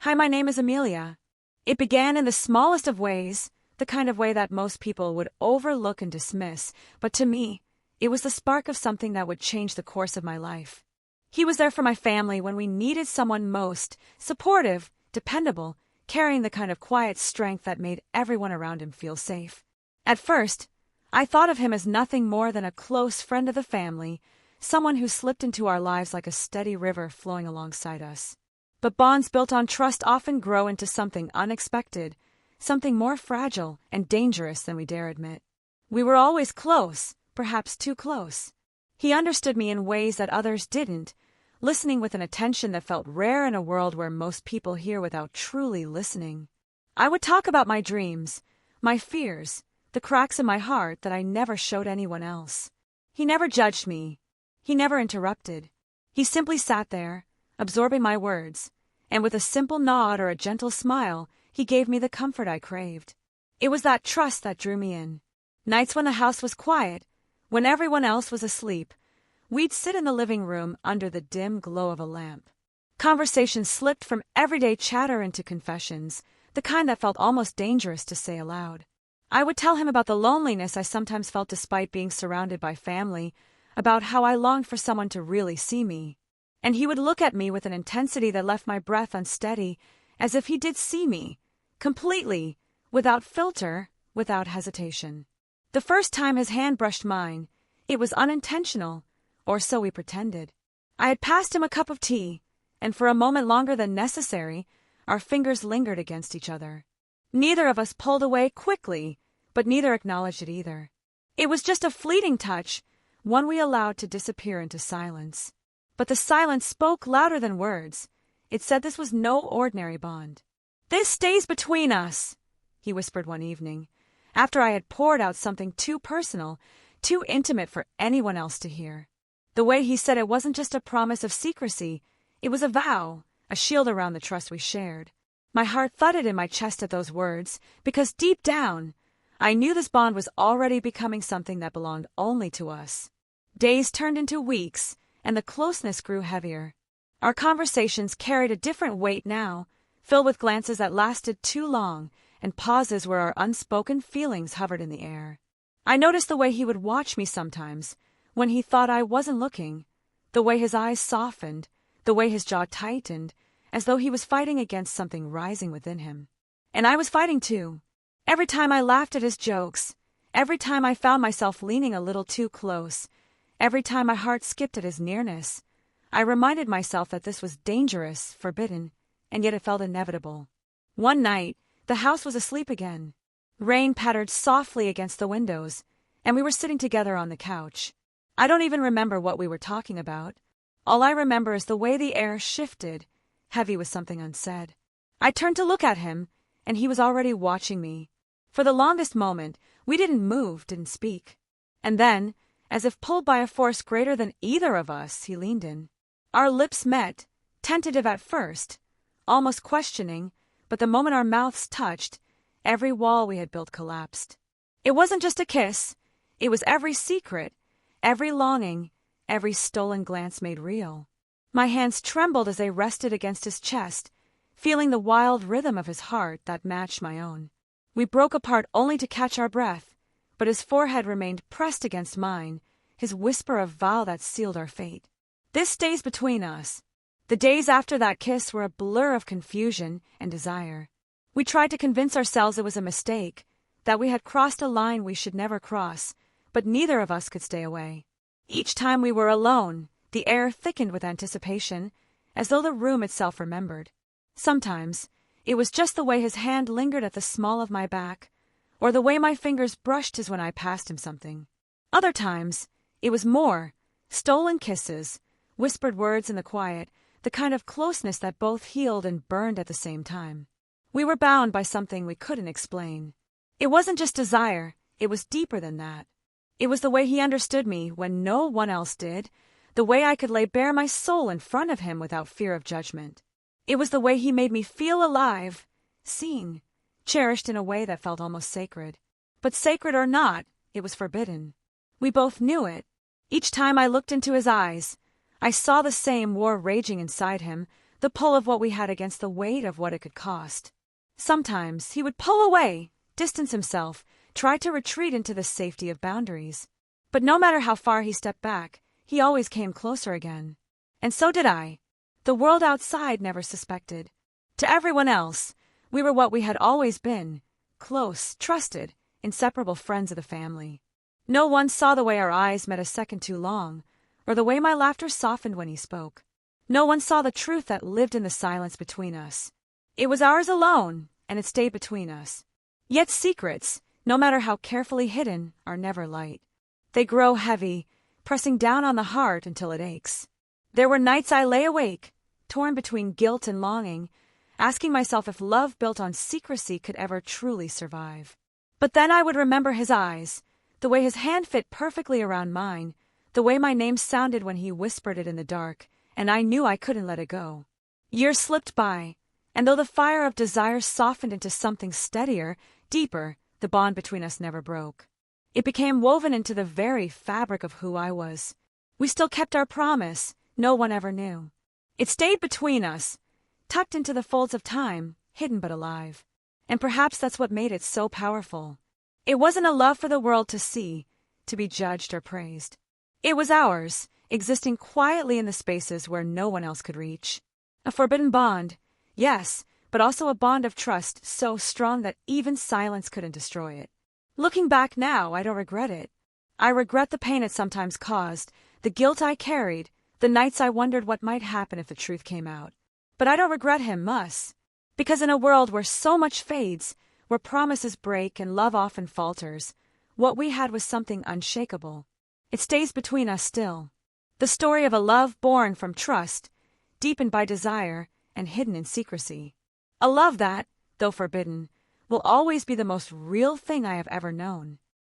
Hi, my name is Amelia. It began in the smallest of ways, the kind of way that most people would overlook and dismiss, but to me, it was the spark of something that would change the course of my life. He was there for my family when we needed someone most, supportive, dependable, carrying the kind of quiet strength that made everyone around him feel safe. At first, I thought of him as nothing more than a close friend of the family, someone who slipped into our lives like a steady river flowing alongside us. But bonds built on trust often grow into something unexpected, something more fragile and dangerous than we dare admit. We were always close, perhaps too close. He understood me in ways that others didn't, listening with an attention that felt rare in a world where most people hear without truly listening. I would talk about my dreams, my fears, the cracks in my heart that I never showed anyone else. He never judged me. He never interrupted. He simply sat there, absorbing my words, and with a simple nod or a gentle smile, he gave me the comfort I craved. It was that trust that drew me in. Nights when the house was quiet, when everyone else was asleep, we'd sit in the living room under the dim glow of a lamp. Conversations slipped from everyday chatter into confessions, the kind that felt almost dangerous to say aloud. I would tell him about the loneliness I sometimes felt despite being surrounded by family, about how I longed for someone to really see me. And he would look at me with an intensity that left my breath unsteady, as if he did see me, completely, without filter, without hesitation. The first time his hand brushed mine, it was unintentional, or so we pretended. I had passed him a cup of tea, and for a moment longer than necessary, our fingers lingered against each other. Neither of us pulled away quickly, but neither acknowledged it either. It was just a fleeting touch, one we allowed to disappear into silence. But the silence spoke louder than words. It said this was no ordinary bond. "This stays between us," he whispered one evening, after I had poured out something too personal, too intimate for anyone else to hear. The way he said it wasn't just a promise of secrecy, it was a vow, a shield around the trust we shared. My heart thudded in my chest at those words, because deep down, I knew this bond was already becoming something that belonged only to us. Days turned into weeks, and the closeness grew heavier. Our conversations carried a different weight now, filled with glances that lasted too long, and pauses where our unspoken feelings hovered in the air. I noticed the way he would watch me sometimes, when he thought I wasn't looking, the way his eyes softened, the way his jaw tightened, as though he was fighting against something rising within him. And I was fighting too. Every time I laughed at his jokes, every time I found myself leaning a little too close, every time my heart skipped at his nearness, I reminded myself that this was dangerous, forbidden, and yet it felt inevitable. One night, the house was asleep again. Rain pattered softly against the windows, and we were sitting together on the couch. I don't even remember what we were talking about. All I remember is the way the air shifted, heavy with something unsaid. I turned to look at him, and he was already watching me. For the longest moment, we didn't move, didn't speak. And then, as if pulled by a force greater than either of us, he leaned in. Our lips met, tentative at first, almost questioning, but the moment our mouths touched, every wall we had built collapsed. It wasn't just a kiss, it was every secret, every longing, every stolen glance made real. My hands trembled as they rested against his chest, feeling the wild rhythm of his heart that matched my own. We broke apart only to catch our breath, but his forehead remained pressed against mine, his whisper of vow that sealed our fate. This stays between us. The days after that kiss were a blur of confusion and desire. We tried to convince ourselves it was a mistake, that we had crossed a line we should never cross, but neither of us could stay away. Each time we were alone, the air thickened with anticipation, as though the room itself remembered. Sometimes, it was just the way his hand lingered at the small of my back, or the way my fingers brushed his when I passed him something. Other times, it was more, stolen kisses, whispered words in the quiet, the kind of closeness that both healed and burned at the same time. We were bound by something we couldn't explain. It wasn't just desire, it was deeper than that. It was the way he understood me when no one else did, the way I could lay bare my soul in front of him without fear of judgment. It was the way he made me feel alive, seen, cherished in a way that felt almost sacred. But sacred or not, it was forbidden. We both knew it. Each time I looked into his eyes, I saw the same war raging inside him, the pull of what we had against the weight of what it could cost. Sometimes he would pull away, distance himself, try to retreat into the safety of boundaries. But no matter how far he stepped back, he always came closer again. And so did I. The world outside never suspected. To everyone else, we were what we had always been, close, trusted, inseparable friends of the family. No one saw the way our eyes met a second too long, or the way my laughter softened when he spoke. No one saw the truth that lived in the silence between us. It was ours alone, and it stayed between us. Yet secrets, no matter how carefully hidden, are never light. They grow heavy, pressing down on the heart until it aches. There were nights I lay awake, torn between guilt and longing, asking myself if love built on secrecy could ever truly survive. But then I would remember his eyes, the way his hand fit perfectly around mine, the way my name sounded when he whispered it in the dark, and I knew I couldn't let it go. Years slipped by, and though the fire of desire softened into something steadier, deeper, the bond between us never broke. It became woven into the very fabric of who I was. We still kept our promise, no one ever knew. It stayed between us, tucked into the folds of time, hidden but alive. And perhaps that's what made it so powerful. It wasn't a love for the world to see, to be judged or praised. It was ours, existing quietly in the spaces where no one else could reach. A forbidden bond, yes, but also a bond of trust so strong that even silence couldn't destroy it. Looking back now, I don't regret it. I regret the pain it sometimes caused, the guilt I carried, the nights I wondered what might happen if the truth came out. But I don't regret him, because in a world where so much fades, where promises break and love often falters, what we had was something unshakable. It stays between us still. The story of a love born from trust, deepened by desire, and hidden in secrecy. A love that, though forbidden, will always be the most real thing I have ever known.